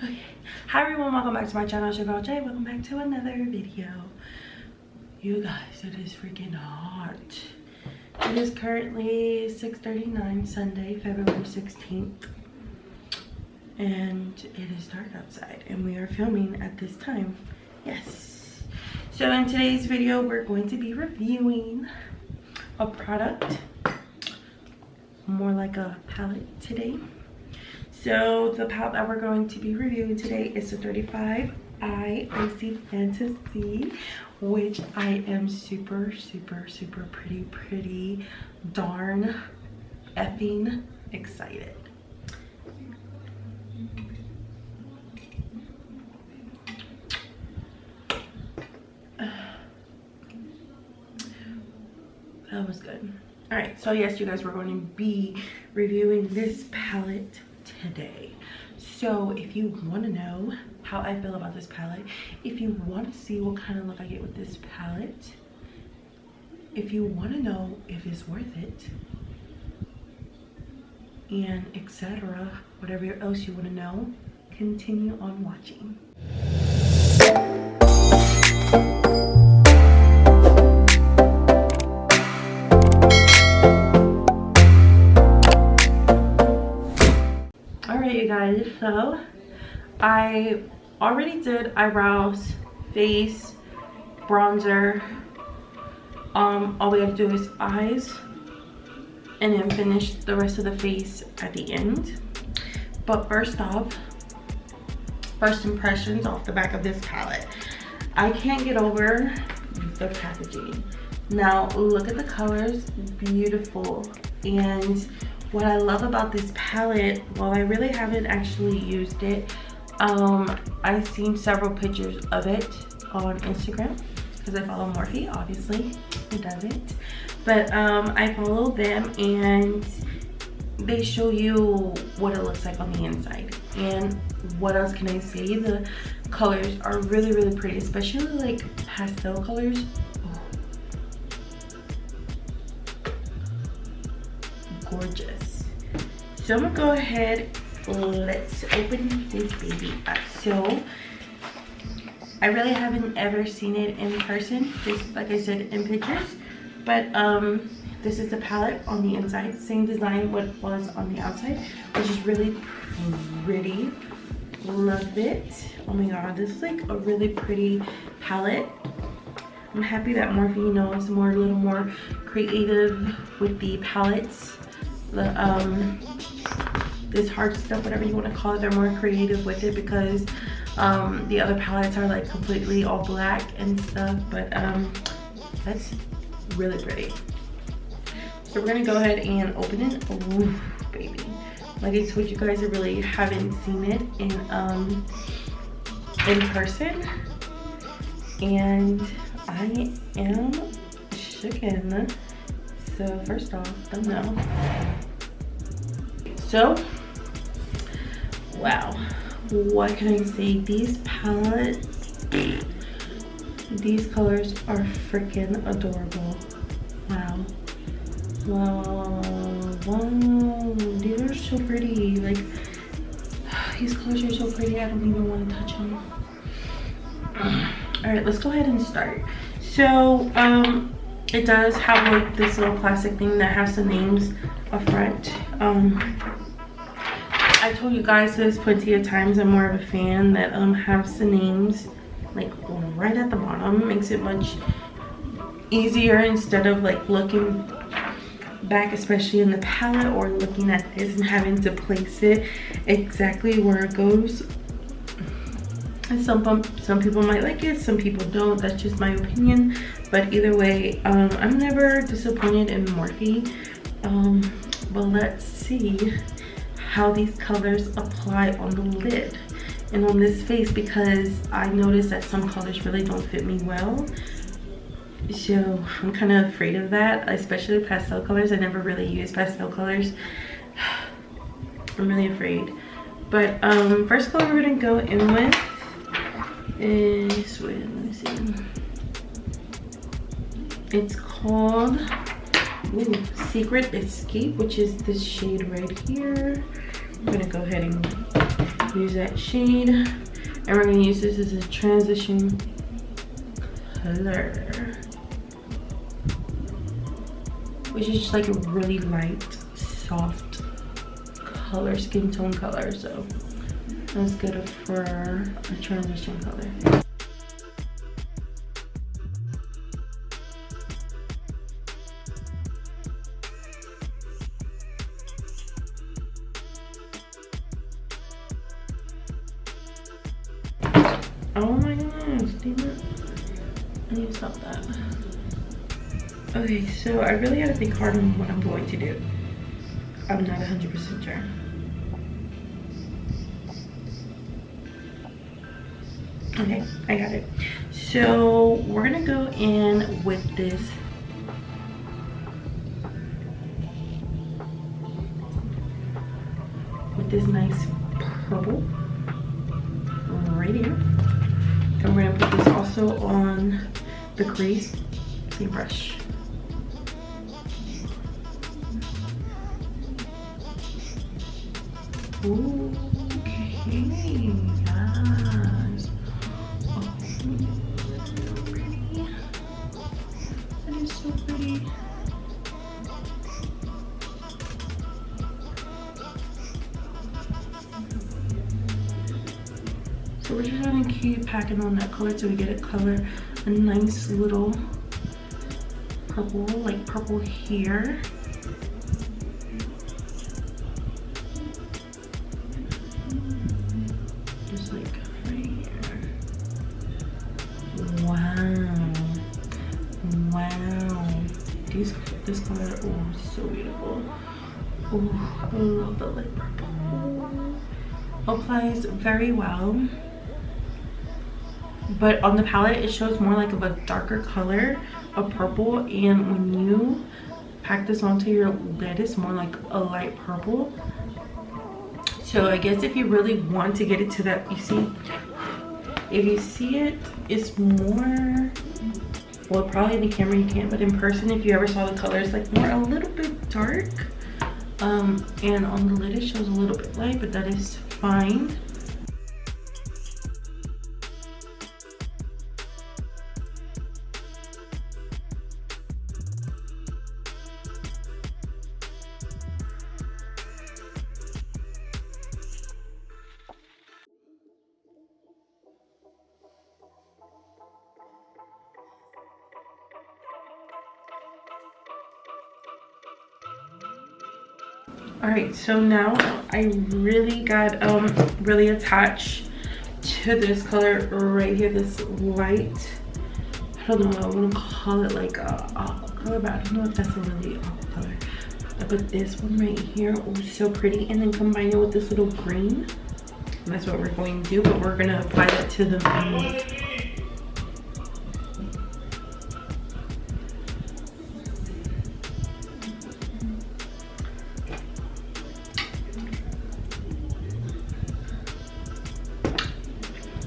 Okay. Hi everyone, welcome back to my channel. It's your girl Jay. Welcome back to another video. You guys, it is freaking hot. It is currently 6:39 Sunday, February 16th. And it is dark outside and we are filming at this time. Yes. So in today's video, we're going to be reviewing a product, more like a palette today. So the palette that we're going to be reviewing today is the 35I Icy Fantasy, which I am super pretty darn effing excited. That was good. All right, so yes, you guys, we're going to be reviewing this palette today. So if you want to know how I feel about this palette, if you want to see what kind of look I get with this palette, if you want to know if it's worth it, and etc., whatever else you want to know, continue on watching. You guys, so I already did eyebrows, face, bronzer. All we have to do is eyes and then finish the rest of the face at the end. But first off, first impressions off the back of this palette, I can't get over the packaging. Now look at the colors, beautiful. And what I love about this palette, while I really haven't actually used it, I've seen several pictures of it on Instagram because I follow Morphe, obviously, who doesn't? But I follow them and they show you what it looks like on the inside. And what else can I say? The colors are really pretty, especially like pastel colors. Gorgeous. So I'm gonna go ahead, let's open this baby up. So I really haven't ever seen it in person, just like I said, in pictures. But this is the palette on the inside, same design what was on the outside, which is really pretty. Love it. Oh my god, this is like a really pretty palette. I'm happy that Morphe, you know, is a little more creative with the palettes. This hard stuff, whatever you want to call it, they're more creative with it because the other palettes are like completely all black and stuff. But that's really pretty. So we're gonna go ahead and open it. Ooh, baby, like I told you guys, I really haven't seen it in person, and I am shooken. So first off, thumbnail. So, wow, what can I say? These palettes, these colors are freaking adorable. Wow. Wow. These are so pretty. Like, these colors are so pretty, I don't even want to touch them. All right, let's go ahead and start. So, it does have like this little plastic thing that has the names up front. I told you guys this plenty of times. I'm more of a fan that has the names like right at the bottom. Makes it much easier instead of like looking back, especially in the palette, or looking at this and having to place it exactly where it goes. And some people might like it, some people don't. That's just my opinion. But either way, I'm never disappointed in Morphe. But let's see how these colors apply on the lid and on this face, because I noticed that some colors really don't fit me well. So I'm kind of afraid of that, especially pastel colors. I never really use pastel colors. I'm really afraid. But first color we're gonna go in with is, wait, let me see. It's called Secret Escape, which is this shade right here. I'm gonna go ahead and Use that shade, and we're gonna use this as a transition color, which is just like a really light, soft color, skin tone color. So that's good for a transition color. Oh my gosh, damn it. I need to stop that. Okay, so I really gotta think hard on what I'm going to do. I'm not 100% sure. Okay, I got it. So we're gonna go in with this nice purple right here. And we're gonna put this also on the crease paintbrush. Okay, guys. Oh, so pretty. That is so pretty. So we're just gonna keep packing on that color till we get a nice little purple, like purple here. Just like right here. Wow. Wow. This color, oh, so beautiful. Oh, I love the light purple. Applies very well. But on the palette, it shows more like of a darker color of purple, and when you pack this onto your lid, it's more like a light purple. So I guess if you really want to get it to that, you see, if you see it, it's more, well, probably in the camera you can't, but in person, if you ever saw the colors, like more a little bit dark. And on the lid, it shows a little bit light, but that is fine. All right, so now I really got really attached to this color right here, this light, I don't know, I want to call it like a aqua color, but I don't know if that's a really aqua color. But this one right here, oh, so pretty, and then combine it with this little green. And that's what we're going to do, but we're gonna apply that to the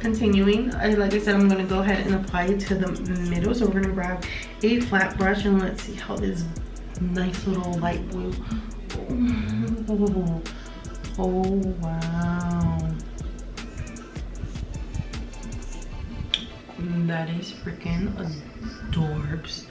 continuing, like I said, I'm gonna go ahead and apply it to the middle. So we're gonna grab a flat brush and let's see how this nice little light blue. Oh wow, that is freaking adorbs.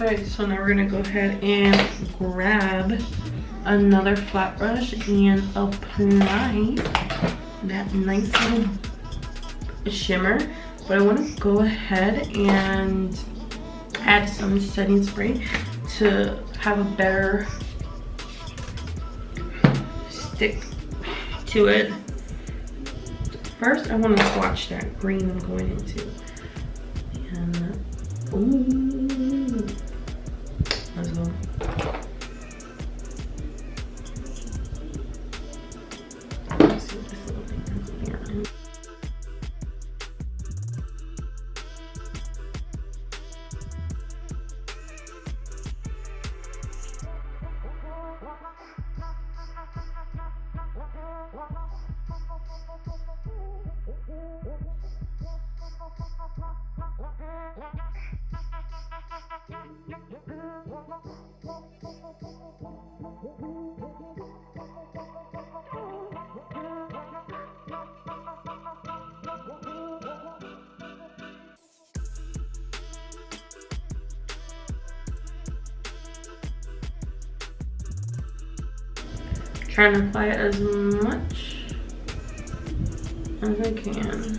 Alright, so now we're gonna go ahead and grab another flat brush and apply that nice little shimmer. But I want to go ahead and add some setting spray to have a better stick to it. First, I want to swatch that green I'm going into. And ooh, let's go. Let's see what this little thing is here. Trying to apply it as much as I can.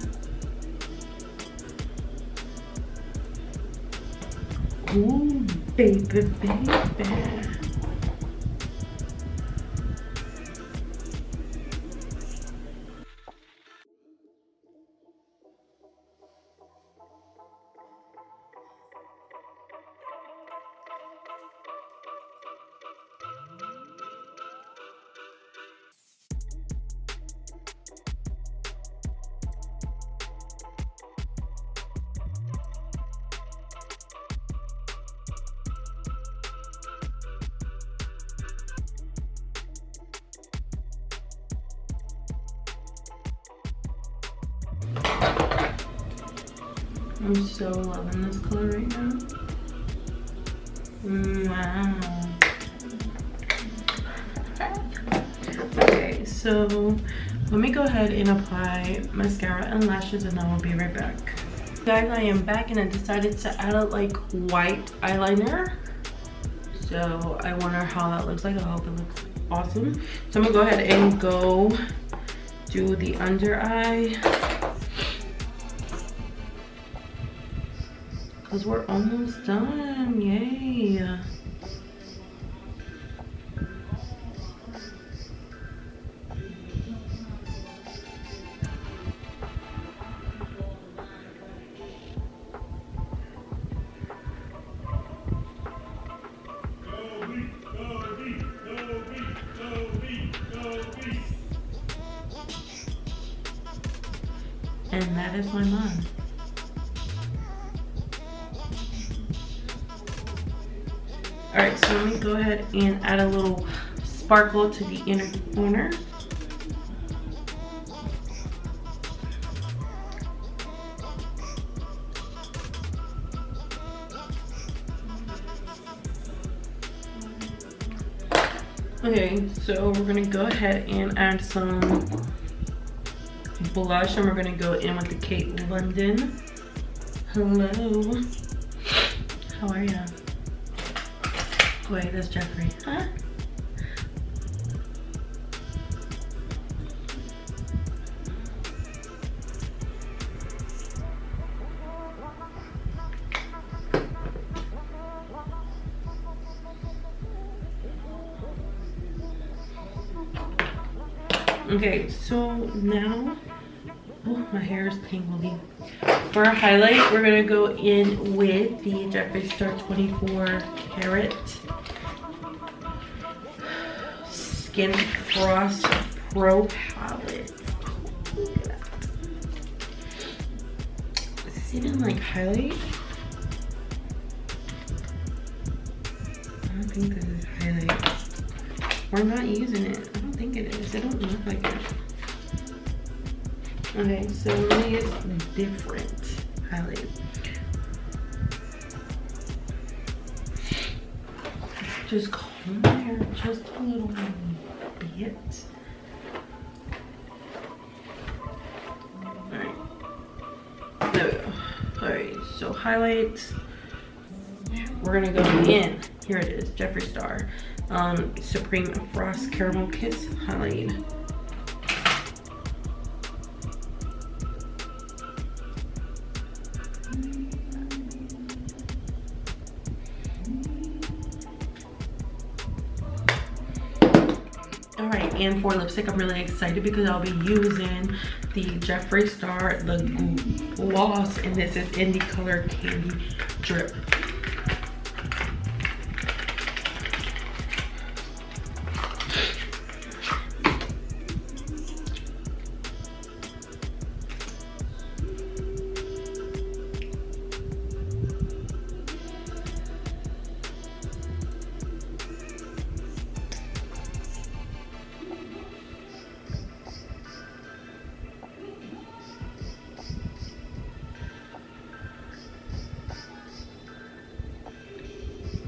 Ooh, baby, baby. I'm so loving this color right now. Wow. Okay, so let me go ahead and apply mascara and lashes, and then we'll be right back. Guys, I am back and I decided to add a like white eyeliner. So I wonder how that looks like. I hope it looks awesome. So I'm gonna go ahead and go do the under eye, because we're almost done. Yay. And that is my mom. Alright, so let me go ahead and add a little sparkle to the inner corner. Okay, so we're gonna go ahead and add some blush, and we're gonna go in with the Ciaté London. Hello. How are ya? Wait, that's Jeffree. Huh? Okay, so now, oh, my hair is tingly. For our highlight, we're gonna go in with the Jeffree Star 24 Karat Skin Frost Pro Palette. Look at that. Does this even like highlight? I don't think this is highlight. We're not using it. I don't think it is. It don't look like it. Okay, so we're gonna use different highlight. Just comb my hair just a little bit. Alright. There we go. Alright, so highlights. We're gonna go in. Here it is, Jeffree Star. Supreme Frost Caramel Kiss highlight. Alright, and for lipstick, I'm really excited because I'll be using the Jeffree Star, the gloss, and this is in the color Candy Drip.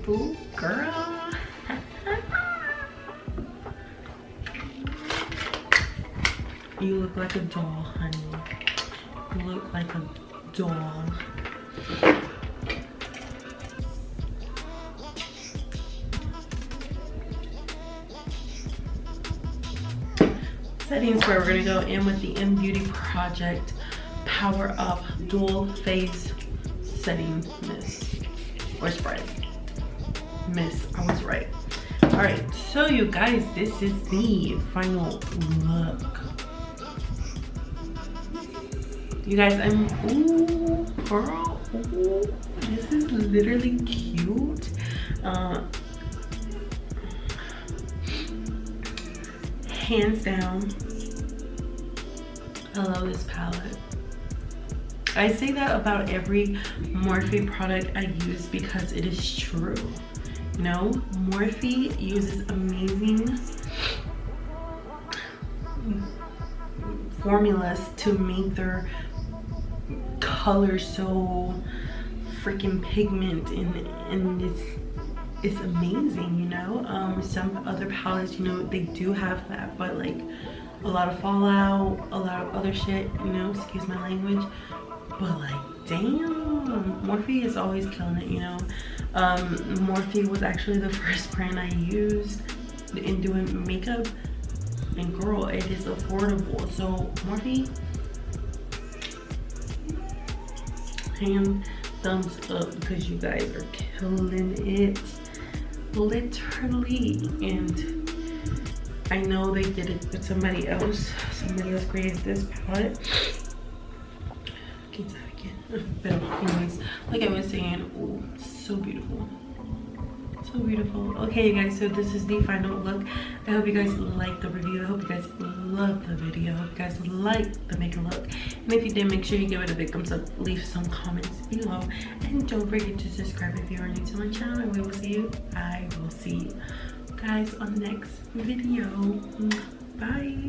Ooh, girl. You look like a doll, honey. You look like a doll. setting spray. We're gonna go in with the Beauty Project Power Up Dual Phase Setting Mist or Spray. Mist, I was right. All right, so you guys, this is the final look. You guys, I'm, ooh, girl, ooh, this is literally cute. Hands down, I love this palette. I say that about every Morphe product I use because it is true. You know, Morphe uses amazing formulas to make their colors so freaking pigment, and it's amazing, you know. Some other palettes, you know, they do have that, but like a lot of fallout, a lot of other shit, you know, excuse my language, but like damn, Morphe is always killing it, you know. Morphe was actually the first brand I used in doing makeup, and girl, it is affordable. So Morphe, hand thumbs up, because you guys are killing it, literally. And I know they did it with somebody else created this palette. Can't say it again. But anyways, like I was saying, oh, so beautiful, so beautiful. Okay, you guys, so this is the final look. I hope you guys liked the review. I hope you guys loved the video. I hope you guys liked the makeup look, and if you did, make sure you give it a big thumbs up, leave some comments below, and don't forget to subscribe if you are new to my channel. And I will see you guys on the next video. Bye.